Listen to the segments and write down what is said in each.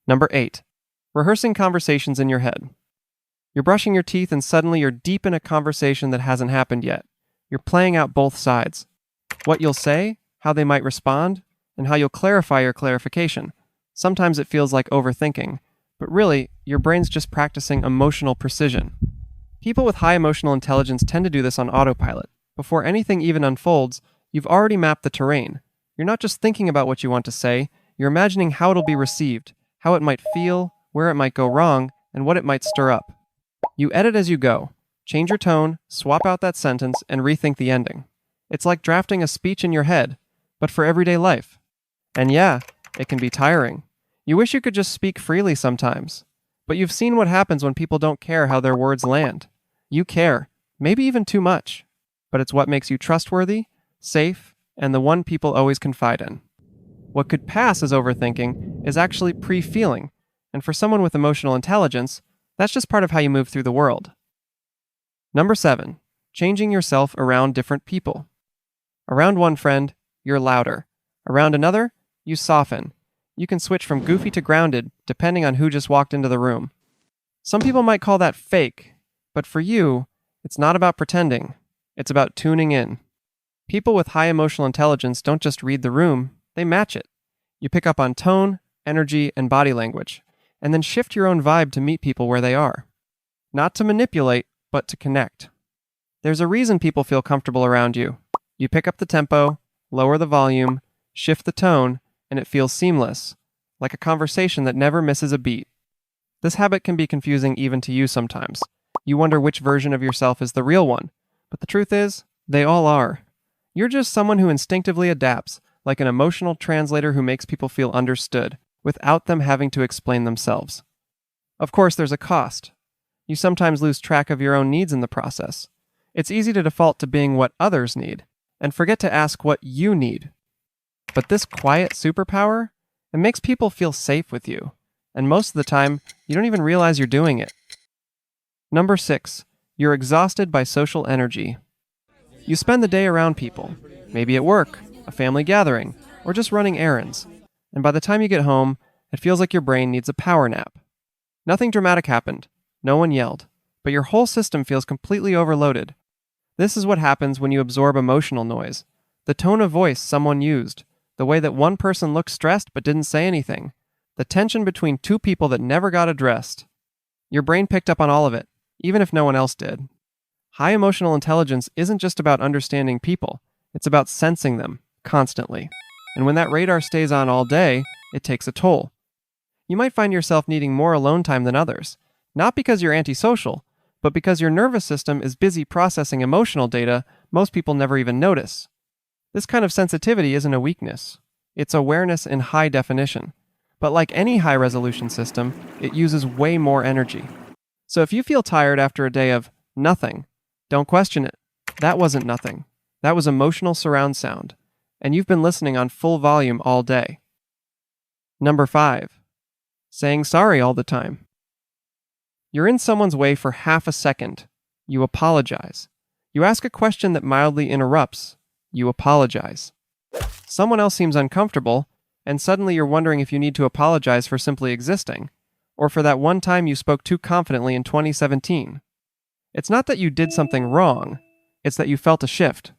Number 8. Rehearsing conversations in your head. You're brushing your teeth and suddenly you're deep in a conversation that hasn't happened yet. You're playing out both sides. What you'll say, how they might respond, and how you'll clarify your clarification. Sometimes it feels like overthinking, but really, your brain's just practicing emotional precision. People with high emotional intelligence tend to do this on autopilot. Before anything even unfolds, you've already mapped the terrain. You're not just thinking about what you want to say, you're imagining how it'll be received, how it might feel, where it might go wrong, and what it might stir up. You edit as you go. Change your tone, swap out that sentence, and rethink the ending. It's like drafting a speech in your head, but for everyday life. And yeah, it can be tiring. You wish you could just speak freely sometimes. But you've seen what happens when people don't care how their words land. You care, maybe even too much. But it's what makes you trustworthy, safe, and the one people always confide in. What could pass as overthinking is actually pre-feeling, and for someone with emotional intelligence, that's just part of how you move through the world. Number 7. Changing yourself around different people. Around one friend, you're louder. Around another, you soften. You can switch from goofy to grounded, depending on who just walked into the room. Some people might call that fake, but for you, it's not about pretending. It's about tuning in. People with high emotional intelligence don't just read the room, they match it. You pick up on tone, energy, and body language, and then shift your own vibe to meet people where they are. Not to manipulate, but to connect. There's a reason people feel comfortable around you. You pick up the tempo, lower the volume, shift the tone, and it feels seamless, like a conversation that never misses a beat. This habit can be confusing even to you sometimes. You wonder which version of yourself is the real one, but the truth is, they all are. You're just someone who instinctively adapts, like an emotional translator who makes people feel understood, without them having to explain themselves. Of course, there's a cost. You sometimes lose track of your own needs in the process. It's easy to default to being what others need, and forget to ask what you need. But this quiet superpower, it makes people feel safe with you, and most of the time, you don't even realize you're doing it. Number 6. You're exhausted by social energy. You spend the day around people, maybe at work, a family gathering, or just running errands, and by the time you get home, it feels like your brain needs a power nap. Nothing dramatic happened, no one yelled, but your whole system feels completely overloaded. This is what happens when you absorb emotional noise, the tone of voice someone used, the way that one person looked stressed but didn't say anything, the tension between two people that never got addressed. Your brain picked up on all of it, even if no one else did. High emotional intelligence isn't just about understanding people, it's about sensing them constantly. And when that radar stays on all day, it takes a toll. You might find yourself needing more alone time than others, not because you're antisocial, but because your nervous system is busy processing emotional data most people never even notice. This kind of sensitivity isn't a weakness. It's awareness in high definition. But like any high-resolution system, it uses way more energy. So if you feel tired after a day of nothing, don't question it. That wasn't nothing. That was emotional surround sound. And you've been listening on full volume all day. Number 5. Saying sorry all the time. You're in someone's way for half a second. You apologize. You ask a question that mildly interrupts. You apologize. Someone else seems uncomfortable, and suddenly you're wondering if you need to apologize for simply existing, or for that one time you spoke too confidently in 2017. It's not that you did something wrong, it's that you felt a shift,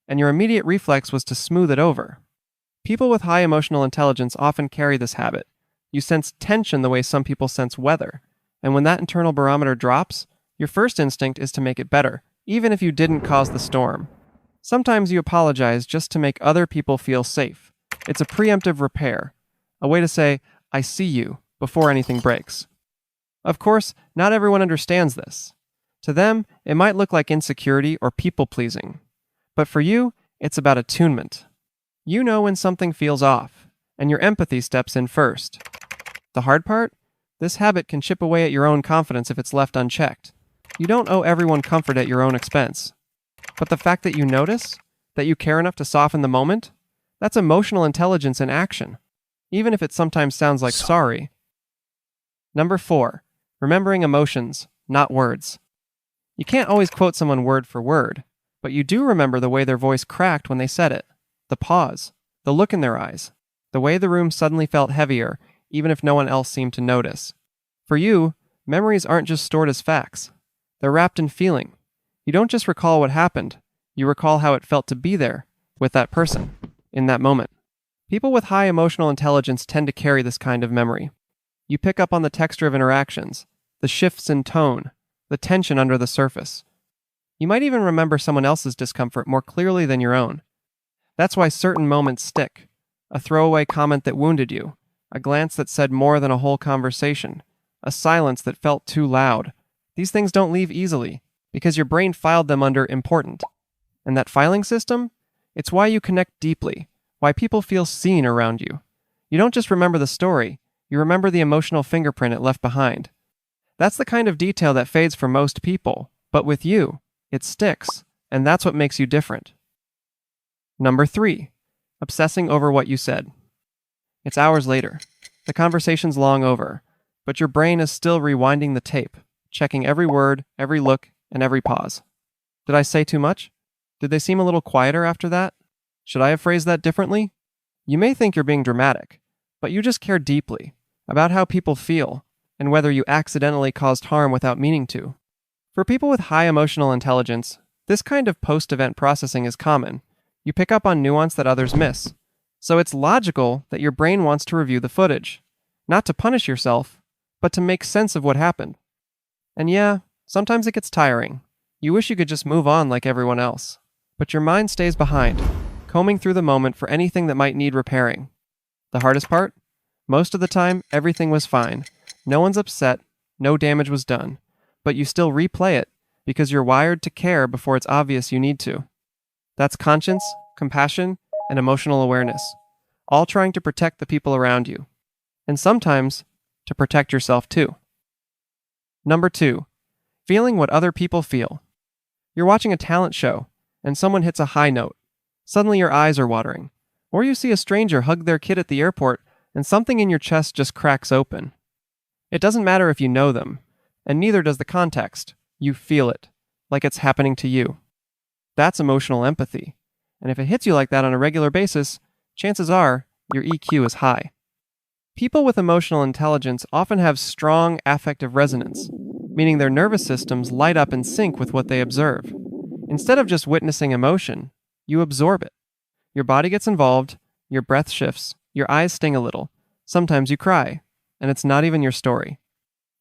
and your immediate reflex was to smooth it over. People with high emotional intelligence often carry this habit. You sense tension the way some people sense weather, and when that internal barometer drops, your first instinct is to make it better, even if you didn't cause the storm. Sometimes you apologize just to make other people feel safe. It's a preemptive repair, a way to say, I see you, before anything breaks. Of course, not everyone understands this. To them, it might look like insecurity or people-pleasing. But for you, it's about attunement. You know when something feels off, and your empathy steps in first. The hard part? This habit can chip away at your own confidence if it's left unchecked. You don't owe everyone comfort at your own expense. But the fact that you notice, that you care enough to soften the moment, that's emotional intelligence in action, even if it sometimes sounds like sorry. Number 4, remembering emotions, not words. You can't always quote someone word for word, but you do remember the way their voice cracked when they said it, the pause, the look in their eyes, the way the room suddenly felt heavier, even if no one else seemed to notice. For you, memories aren't just stored as facts. They're wrapped in feeling. You don't just recall what happened, you recall how it felt to be there, with that person, in that moment. People with high emotional intelligence tend to carry this kind of memory. You pick up on the texture of interactions, the shifts in tone, the tension under the surface. You might even remember someone else's discomfort more clearly than your own. That's why certain moments stick. A throwaway comment that wounded you, a glance that said more than a whole conversation, a silence that felt too loud. These things don't leave easily, because your brain filed them under important. And that filing system? It's why you connect deeply, why people feel seen around you. You don't just remember the story, you remember the emotional fingerprint it left behind. That's the kind of detail that fades for most people, but with you, it sticks, and that's what makes you different. Number 3, obsessing over what you said. It's hours later. The conversation's long over, but your brain is still rewinding the tape, checking every word, every look, and every pause. Did I say too much? Did they seem a little quieter after that? Should I have phrased that differently? You may think you're being dramatic, but you just care deeply about how people feel and whether you accidentally caused harm without meaning to. For people with high emotional intelligence, this kind of post-event processing is common. You pick up on nuance that others miss. So it's logical that your brain wants to review the footage, not to punish yourself, but to make sense of what happened. And yeah, sometimes it gets tiring. You wish you could just move on like everyone else. But your mind stays behind, combing through the moment for anything that might need repairing. The hardest part? Most of the time, everything was fine. No one's upset, no damage was done. But you still replay it because you're wired to care before it's obvious you need to. That's conscience, compassion, and emotional awareness, all trying to protect the people around you. And sometimes, to protect yourself too. Number 2, feeling what other people feel. You're watching a talent show, and someone hits a high note. Suddenly your eyes are watering. Or you see a stranger hug their kid at the airport, and something in your chest just cracks open. It doesn't matter if you know them, and neither does the context. You feel it, like it's happening to you. That's emotional empathy. And if it hits you like that on a regular basis, chances are your EQ is high. People with emotional intelligence often have strong affective resonance, meaning their nervous systems light up in sync with what they observe. Instead of just witnessing emotion, you absorb it. Your body gets involved, your breath shifts, your eyes sting a little, sometimes you cry, and it's not even your story.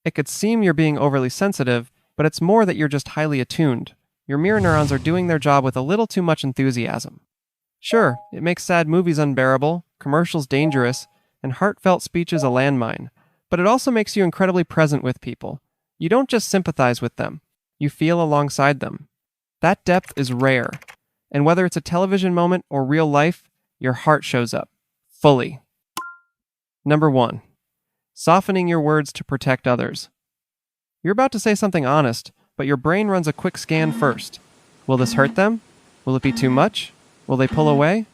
It could seem you're being overly sensitive, but it's more that you're just highly attuned. Your mirror neurons are doing their job with a little too much enthusiasm. Sure, it makes sad movies unbearable, commercials dangerous, and heartfelt speeches a landmine, but it also makes you incredibly present with people. You don't just sympathize with them, you feel alongside them. That depth is rare, and whether it's a television moment or real life, your heart shows up, fully. Number 1, softening your words to protect others. You're about to say something honest, but your brain runs a quick scan first. Will this hurt them? Will it be too much? Will they pull away?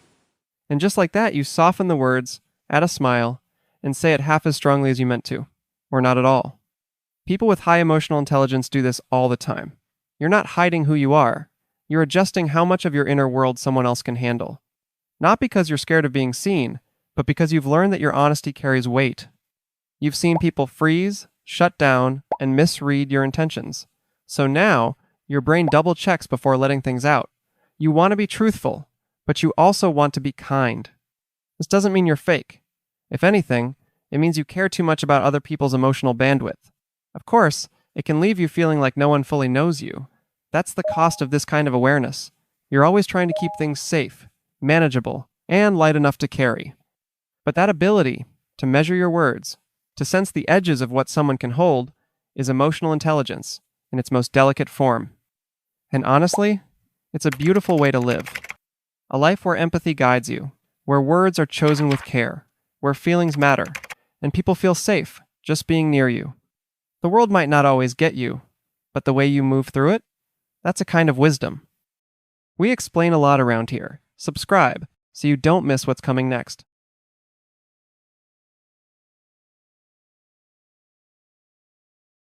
And just like that, you soften the words, add a smile, and say it half as strongly as you meant to, or not at all. People with high emotional intelligence do this all the time. You're not hiding who you are. You're adjusting how much of your inner world someone else can handle. Not because you're scared of being seen, but because you've learned that your honesty carries weight. You've seen people freeze, shut down, and misread your intentions. So now, your brain double checks before letting things out. You want to be truthful, but you also want to be kind. This doesn't mean you're fake. If anything, it means you care too much about other people's emotional bandwidth. Of course, it can leave you feeling like no one fully knows you. That's the cost of this kind of awareness. You're always trying to keep things safe, manageable, and light enough to carry. But that ability to measure your words, to sense the edges of what someone can hold, is emotional intelligence in its most delicate form. And honestly, it's a beautiful way to live. A life where empathy guides you, where words are chosen with care, where feelings matter, and people feel safe just being near you. The world might not always get you, but the way you move through it, that's a kind of wisdom. We explain a lot around here. Subscribe so you don't miss what's coming next.